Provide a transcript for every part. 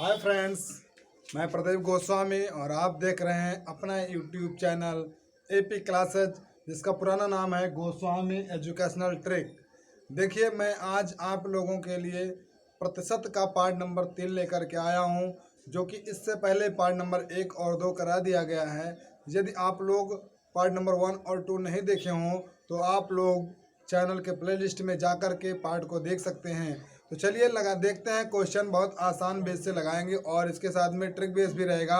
Hi friends, मैं प्रदीप गोस्वामी और आप देख रहे हैं अपना यूट्यूब चैनल एपी क्लासेज, जिसका पुराना नाम है गोस्वामी एजुकेशनल ट्रिक। देखिए, मैं आज आप लोगों के लिए प्रतिशत का पार्ट नंबर 3 लेकर के आया हूं, जो कि इससे पहले पार्ट नंबर 1 और 2 करा दिया गया है। यदि आप लोग पार्ट नंबर 1 और 2 नहीं देखे हों तो आप लोग चैनल के प्लेलिस्ट में जा कर के पार्ट को देख सकते हैं। तो चलिए देखते हैं। क्वेश्चन बहुत आसान बेस से लगाएंगे और इसके साथ में ट्रिक बेस भी रहेगा।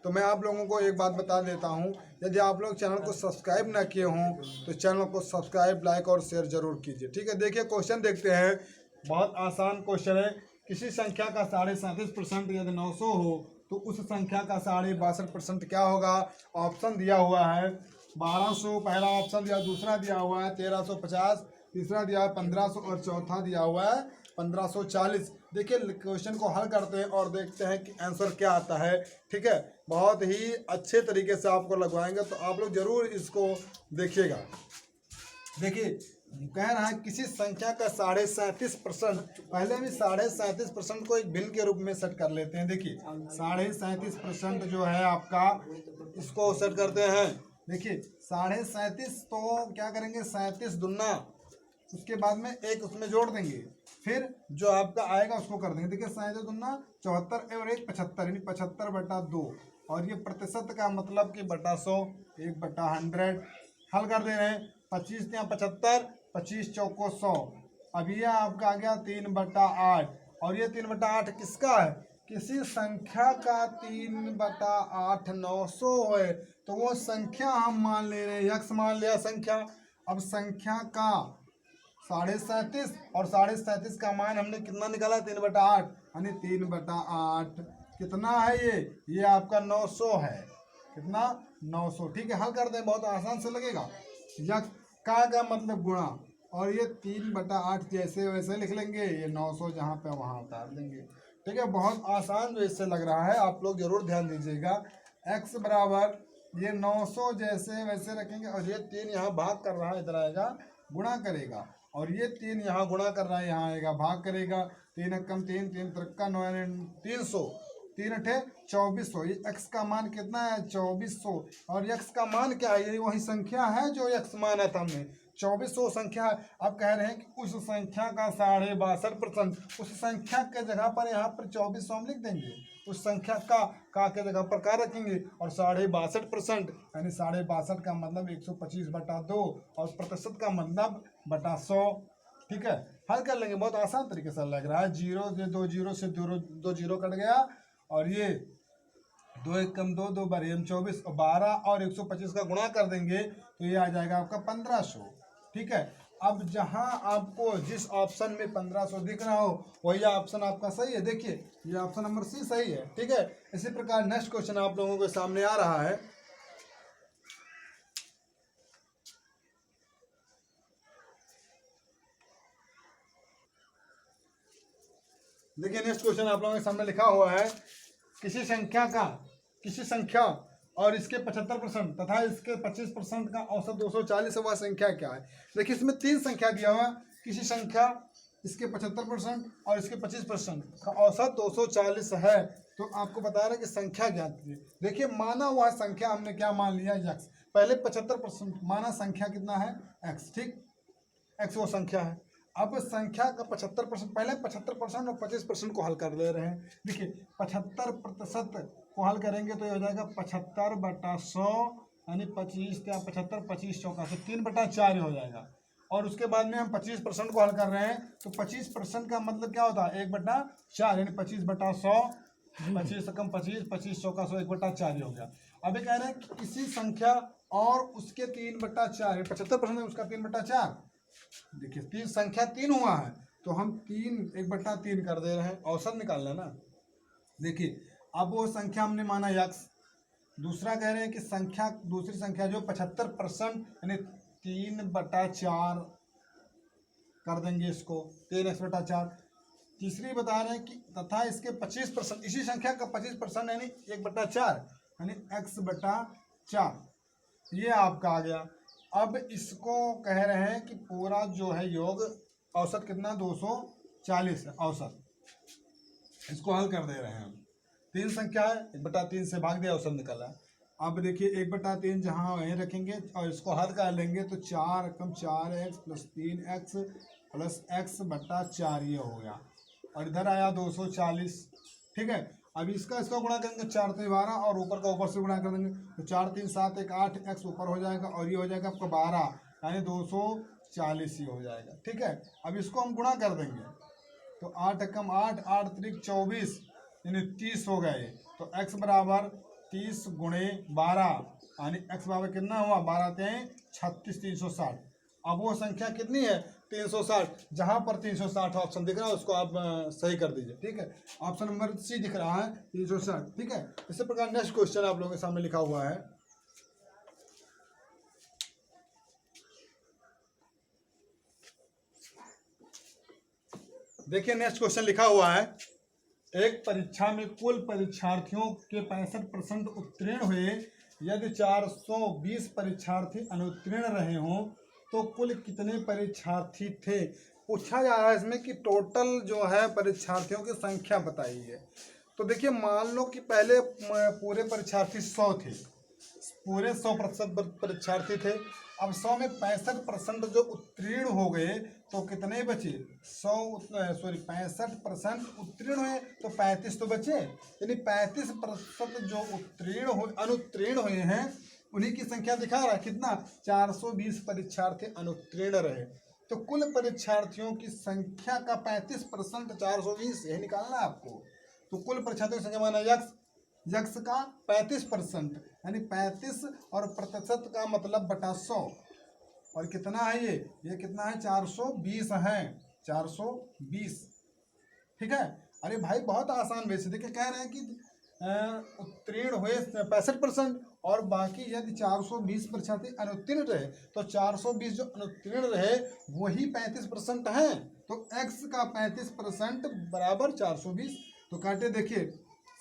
तो मैं आप लोगों को एक बात बता देता हूं, यदि आप लोग चैनल को सब्सक्राइब ना किए हों तो चैनल को सब्सक्राइब, लाइक और शेयर जरूर कीजिए। ठीक है, देखिए क्वेश्चन देखते हैं। बहुत आसान क्वेश्चन है। किसी संख्या का 37.5% यदि 900 हो तो उस संख्या का 62.5% क्या होगा। ऑप्शन दिया हुआ है 1200 पहला ऑप्शन दिया, दूसरा दिया हुआ है 1350, तीसरा दिया है 1500 और चौथा दिया हुआ है 1540। देखिए क्वेश्चन को हल करते हैं और देखते हैं कि आंसर क्या आता है। ठीक है, बहुत ही अच्छे तरीके से आपको लगवाएंगे, तो आप लोग जरूर इसको देखिएगा। देखिए कह रहा है किसी संख्या का 37.5%, पहले भी 37.5% को एक भिन्न के रूप में सेट कर लेते हैं। देखिए 37.5% जो है आपका, इसको सेट करते हैं। देखिए 37.5 तो क्या करेंगे, 37 दुना, उसके बाद में एक उसमें जोड़ देंगे, फिर जो आपका आएगा उसको कर देंगे। देखिए 37 दुना 74 और 1 75, यानी 75/2। और ये प्रतिशत का मतलब कि बटा 100, 1/100 हल कर दे रहे हैं। 25 या 75, 25 चौको 100। अब ये आपका आ गया 3/8, और ये 3/8 किसका है, किसी संख्या का 3/8 900 है, तो वो संख्या हम मान ले रहे हैं, यक्स मान लिया संख्या। अब संख्या का 37.5 और 37.5 का मान हमने कितना निकाला, 3/8, यानी 3/8 कितना है, ये आपका 900 है। कितना, 900। ठीक है, हल कर दें, बहुत आसान से लगेगा। यक्स का मतलब गुणा, और ये 3/8 जैसे वैसे लिख लेंगे, ये 900 जहाँ पे वहाँ उतार देंगे। ठीक है, बहुत आसान जो इससे लग रहा है, आप लोग जरूर ध्यान दीजिएगा। x बराबर ये 900 जैसे वैसे रखेंगे, और ये 3 यहाँ भाग कर रहा है, इधर आएगा गुणा करेगा, और ये 3 यहाँ गुणा कर रहा है, यहाँ आएगा भाग करेगा। 3 एकम 3, 3 त्रिक्का 9, 300, 3 अठे 2400। ये x का मान कितना है, 2400। और x का मान क्या है, ये वही संख्या है जो x माना था हमने, 2400 संख्या है। अब कह रहे हैं कि उस संख्या का 62.5%, उस संख्या के जगह पर यहाँ पर 2400 हम लिख देंगे। उस संख्या का के जगह पर का रखेंगे, और 62.5%, यानी 62.5 का मतलब 125/2, और प्रतिशत का मतलब बटा 100। ठीक है, हल कर लेंगे, बहुत आसान तरीके से लग रहा है। 0 से 2 जीरो से 2 जीरो कट गया, और ये 2 एकम 2, 2 बार 24, और 12 और 125 का गुणा कर देंगे तो ये आ जाएगा आपका 1500। ठीक है, अब जहां आपको जिस ऑप्शन में 1500 दिख रहा हो वही ऑप्शन आपका सही है। देखिए ये ऑप्शन नंबर सी सही है। ठीक है, इसी प्रकार नेक्स्ट क्वेश्चन आप लोगों के सामने आ रहा है। देखिए नेक्स्ट क्वेश्चन आप लोगों के सामने लिखा हुआ है, किसी संख्या और इसके 75% तथा इसके 25% का औसत 240 है, वह संख्या क्या है। देखिए इसमें 3 संख्या दिया हुआ, किसी संख्या, इसके 75% और इसके 25% का औसत 240 है। तो आपको बता रहे हैं कि संख्या ज्ञात कीजिए। देखिए माना हुआ संख्या हमने क्या मान लिया, यक्स। पहले 75% माना संख्या कितना है, एक्स। ठीक, एक्स वो संख्या है। अब संख्या का 75%, पहले 75% और 25% को हल कर ले रहे हैं। देखिए 75% को हल करेंगे तो ये हो जाएगा 75/100, यानी 25 क्या 75, 25 चौका से 3/4 हो जाएगा। और उसके बाद में हम 25% को हल कर रहे हैं, तो 25% का मतलब क्या होता है, 1/4, यानी 25/100, 25 कम 25, 25 चौका 100, 1/4 हो गया। अब ये कह रहे हैं कि किसी संख्या और उसके 3/4, 75% उसका 3/4। देखिए 3 संख्या 3 हुआ है, तो हम 1/3 कर दे रहे हैं, औसत निकालना ना। देखिए अब वो संख्या हमने माना यक्स, दूसरा कह रहे हैं कि संख्या, दूसरी संख्या जो 75%, यानी 3/4 कर देंगे इसको, 3x/4। तीसरी बता रहे हैं कि तथा इसके 25%, इसी संख्या का 25% यानी 1/4, यानी x/4। ये आपका आ गया। अब इसको कह रहे हैं कि पूरा जो है योग औसत कितना, 240 है औसत। इसको हल कर दे रहे हैं हम। 3 संख्या है, 1/3 से भाग दिया, उत्तर निकला। अब देखिए 1/3 जहाँ वहीं रखेंगे और इसको हल कर लेंगे तो 4 कम 4x + 3x + x/4 ये हो गया, और इधर आया 240। ठीक है, अब इसका इसका गुणा करेंगे, 4 3 12 और ऊपर का ऊपर से गुणा कर देंगे तो 4 3 7 1 8 x ऊपर हो जाएगा और ये हो जाएगा आपका 12 यानी 240 ये हो जाएगा। ठीक है, अब इसको हम गुणा कर देंगे तो 8 एकम 8 8 त्रिक 24 यानी 30 हो गया ये। तो x बराबर 30 गुणे 12 यानी x बराबर कितना हुआ, 12 3 36 360। अब वो संख्या कितनी है, 360। जहां पर 360 ऑप्शन दिख रहा है उसको आप सही कर दीजिए। ठीक है, ऑप्शन नंबर सी दिख रहा है 360। ठीक है, इसी प्रकार नेक्स्ट क्वेश्चन आप लोगों के सामने लिखा हुआ है। देखिए नेक्स्ट क्वेश्चन लिखा हुआ है, एक परीक्षा में कुल परीक्षार्थियों के 65% उत्तीर्ण हुए, यदि 420 परीक्षार्थी अनुत्तीर्ण रहे हों तो कुल कितने परीक्षार्थी थे। पूछा जा रहा है इसमें कि टोटल जो है परीक्षार्थियों की संख्या बताइए। तो देखिए मान लो कि पहले पूरे परीक्षार्थी 100 थे, पूरे 100% परीक्षार्थी थे। अब 100 में 65% जो उत्तीर्ण हो गए तो कितने बचे, 65% उत्तीर्ण हुए तो 35 तो बचे, यानी 35% जो अनुत्तीर्ण हुए हैं उन्हीं की संख्या दिखा रहा है कितना, 420 परीक्षार्थी अनुत्तीर्ण रहे। तो कुल परीक्षार्थियों की संख्या का 35% 420 यही निकालना है आपको। तो कुल परीक्षार्थियों की संख्या माना यक्ष का 35% यानी 35 और प्रतिशत का मतलब बटा 100 और कितना है ये कितना है, 420 है, 420। ठीक है, अरे भाई बहुत आसान वैसे देखिए, कह रहे हैं कि उत्तीर्ण हुए 65% और बाकी यदि 420 परीक्षार्थी अनुत्तीर्ण रहे तो 420 जो अनुत्तीर्ण रहे वही 35% हैं। तो x का 35% बराबर 420। तो काटे देखिए,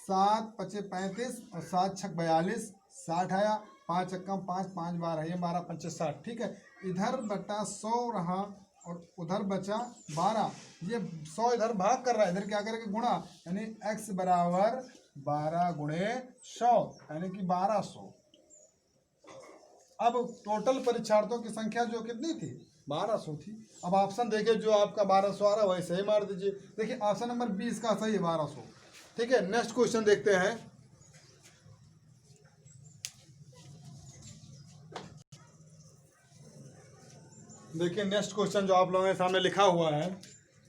7 5 35 और 7 6 42, 60 आया, 5 एकम 5 5 12 ये 12 5 60। ठीक है, इधर बटा 100 रहा और उधर बचा 12, ये 100 इधर भाग कर रहा है, इधर क्या करेंगे गुणा, यानी x बराबर 12 गुणे 100 यानी कि 1200। अब टोटल परीक्षार्थियों की संख्या जो कितनी थी, 1200 थी। अब ऑप्शन देखिए, जो आपका 1200 आ रहा है वही सही मार दीजिए। देखिए ऑप्शन नंबर 20 का सही है 1200। ठीक है, नेक्स्ट क्वेश्चन देखते हैं। देखिए नेक्स्ट क्वेश्चन जो आप लोगों के सामने लिखा हुआ है,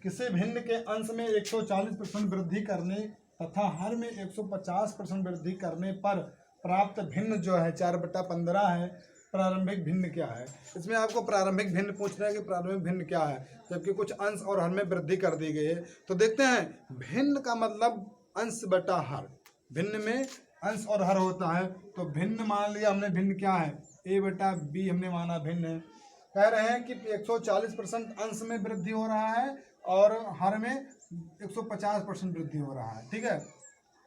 किसी भिन्न के अंश में 140% वृद्धि करने तथा हर में 150% वृद्धि करने पर प्राप्त भिन्न जो है 4/15 है, प्रारंभिक भिन्न क्या है। इसमें आपको प्रारंभिक भिन्न पूछ रहे हैं कि प्रारंभिक भिन्न क्या है, जबकि कुछ अंश और हर में वृद्धि कर दी गई है। तो देखते हैं, भिन्न का मतलब अंश बटा हर, भिन्न में अंश और हर होता है। तो भिन्न मान लिया हमने, भिन्न क्या है, a/b हमने माना भिन्न है। कह रहे हैं कि 140% अंश में वृद्धि हो रहा है और हर में 150% वृद्धि हो रहा है। ठीक है,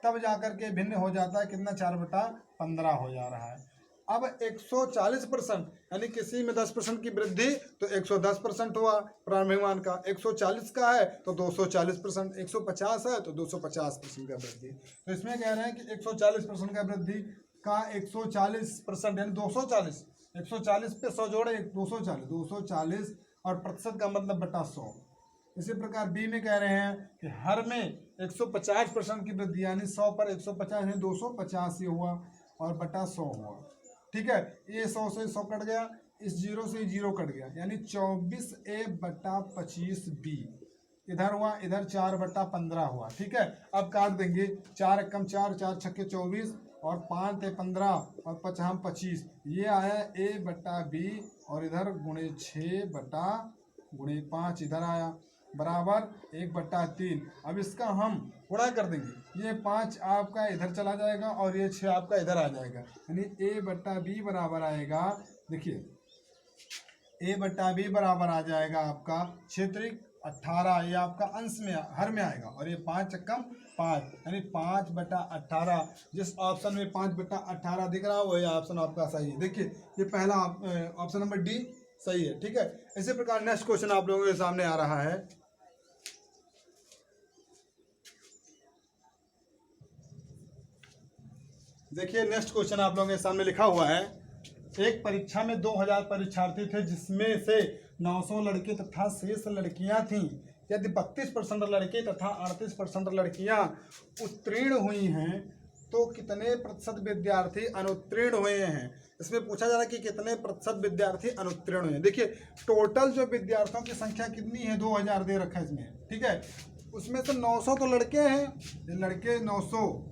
तब जाकर के भिन्न हो जाता है कितना, 4/15 हो जा रहा है। अब 140% यानी किसी में 10% की वृद्धि तो 110% हुआ प्रारंभिक मान का, 140 का है तो 240%, 150 है तो 250% का वृद्धि। तो इसमें कह रहे हैं कि 140% का वृद्धि का 140% यानी 240, 140 पे 100 जोड़े 240 और प्रतिशत का मतलब बटा 100। इसी प्रकार बी में कह रहे हैं कि हर में 150% की वृद्धि यानी 100 पर 150 यानी 250 ये हुआ और बटा 100 हुआ। ठीक है, ये 100 से 100 कट गया, इस 0 से 0 कट गया यानी 24a/25b इधर हुआ, इधर 4/15 हुआ। ठीक है, अब काट देंगे, 4 एकम 4 4 छक्के 24 और 5 ते 15 और 5 हम 25, ये आया a/b और इधर गुणे 6/5 इधर आया बराबर 1/3। अब इसका हम गुणा कर देंगे, ये 5 आपका इधर चला जाएगा और ये 6 आपका इधर आ जाएगा, यानी a/b बराबर आएगा, देखिए a/b बराबर आ जाएगा आपका 6×18, ये आपका अंश में हर में आएगा और ये 5 एकम 5 यानी 5/18। जिस ऑप्शन में 5/18 दिख रहा है वही ऑप्शन आपका सही है। देखिए ये पहला ऑप्शन नंबर डी सही है। ठीक है, इसी प्रकार नेक्स्ट क्वेश्चन आप लोगों के सामने आ रहा है। देखिए नेक्स्ट क्वेश्चन आप लोगों के सामने लिखा हुआ है। एक परीक्षा में 2000 परीक्षार्थी थे, जिसमें से 900 लड़के तथा शेष लड़कियां थीं। यदि 32% लड़के तथा 38% लड़कियां उत्तीर्ण हुई हैं तो कितने प्रतिशत विद्यार्थी अनुत्तीर्ण हुए हैं। इसमें पूछा जा रहा है कि कितने प्रतिशत विद्यार्थी अनुत्तीर्ण हुए हैं। देखिए टोटल जो विद्यार्थियों की संख्या कितनी है, 2000 दे रखा है इसमें, ठीक है। उसमें से 900 तो लड़के हैं, ये लड़के 900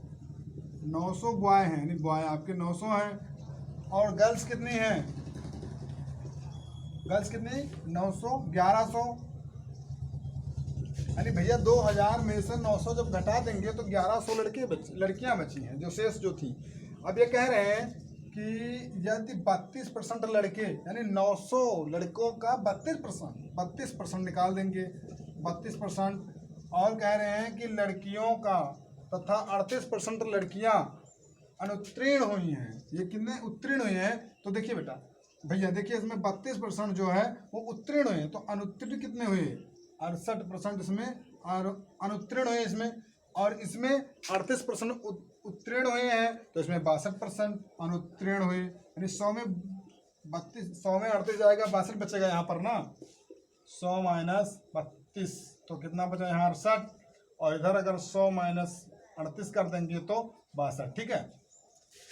बॉय हैं, यानी बॉय आपके 900 हैं। और गर्ल्स कितनी हैं, गर्ल्स कितनी 900 1100, यानी भैया 2000 में से 900 जब घटा देंगे तो 1100 लड़कियां बची हैं जो शेष जो थी। अब ये कह रहे हैं कि यदि 32% लड़के, यानी 900 लड़कों का 32% निकाल देंगे 32%, और कह रहे हैं कि लड़कियों का तथा 38% लड़कियां अनुत्तीर्ण हुई हैं। ये कितने उत्तीर्ण हुए हैं, तो देखिए बेटा भैया, देखिए इसमें 32% जो है वो उत्तीर्ण हुए, तो अनुत्तीर्ण कितने हुए, 68% इसमें और अनुत्तीर्ण हुए इसमें, और इसमें 38% उत्तीर्ण हुए हैं, तो इसमें 62% अनुत्तीर्ण हुए। यानी 100 में 32, 100 में 38 जाएगा, 62 बचेगा यहाँ पर ना, 100 माइनस 32 तो कितना बचा यहाँ 68, और इधर अगर 100 माइनस 38 कर देंगे तो 62, ठीक है।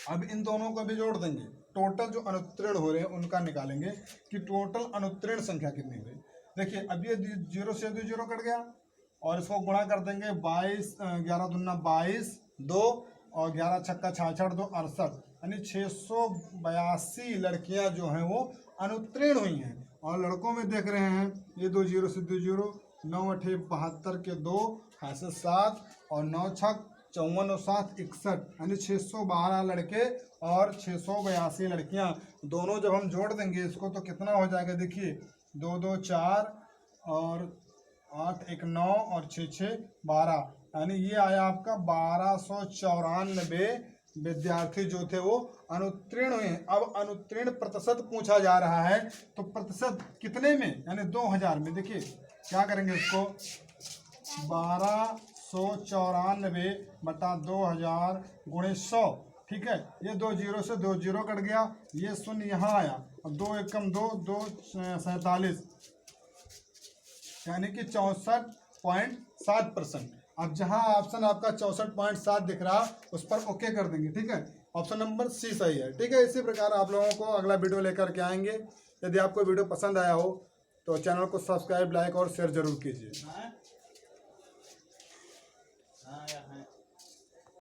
अब इन दोनों को भी जोड़ देंगे, टोटल जो अनुत्तीर्ण हो रहे हैं उनका निकालेंगे कि टोटल अनुत्तीर्ण संख्या कितनी हुई। देखिए अब ये 0 से 2 0 कट गया, और इसको गुणा कर देंगे 22, 11 दूना 22, 2 और 11 छक्का 66, 2 68, यानी 682 लड़कियां जो हैं वो अनुत्तीर्ण हुई हैं। और लड़कों में देख रहे हैं ये 2 0 से 2 0, 9 8 72 के 2 ऐसे 7, और 9 छक 54 और 7 61, यानी 612 लड़के और 682 लड़कियां। दोनों जब हम जोड़ देंगे इसको तो कितना हो जाएगा, देखिए 2 2 4 और 8 1 9 और 6 6 12, यानी ये आया आपका 1294 विद्यार्थी जो थे वो अनुत्तीर्ण हुए। अब अनुत्तीर्ण प्रतिशत पूछा जा रहा है, तो प्रतिशत कितने में, यानी 2000 में। देखिए क्या करेंगे इसको, 1294 बटा 2000 गुणे 100, ठीक है। ये 2 0 से 2 0 कट गया, ये शून्य यहाँ आया, और 2 एकम 2 2 47, यानी कि 64.7%। अब जहां ऑप्शन आपका 64.7 दिख रहा उस पर ओके कर देंगे, ठीक है। ऑप्शन नंबर सी सही है, ठीक है। इसी प्रकार आप लोगों को अगला वीडियो लेकर के आएंगे। यदि आपको वीडियो पसंद आया हो तो चैनल को सब्सक्राइब, लाइक और शेयर जरूर कीजिए।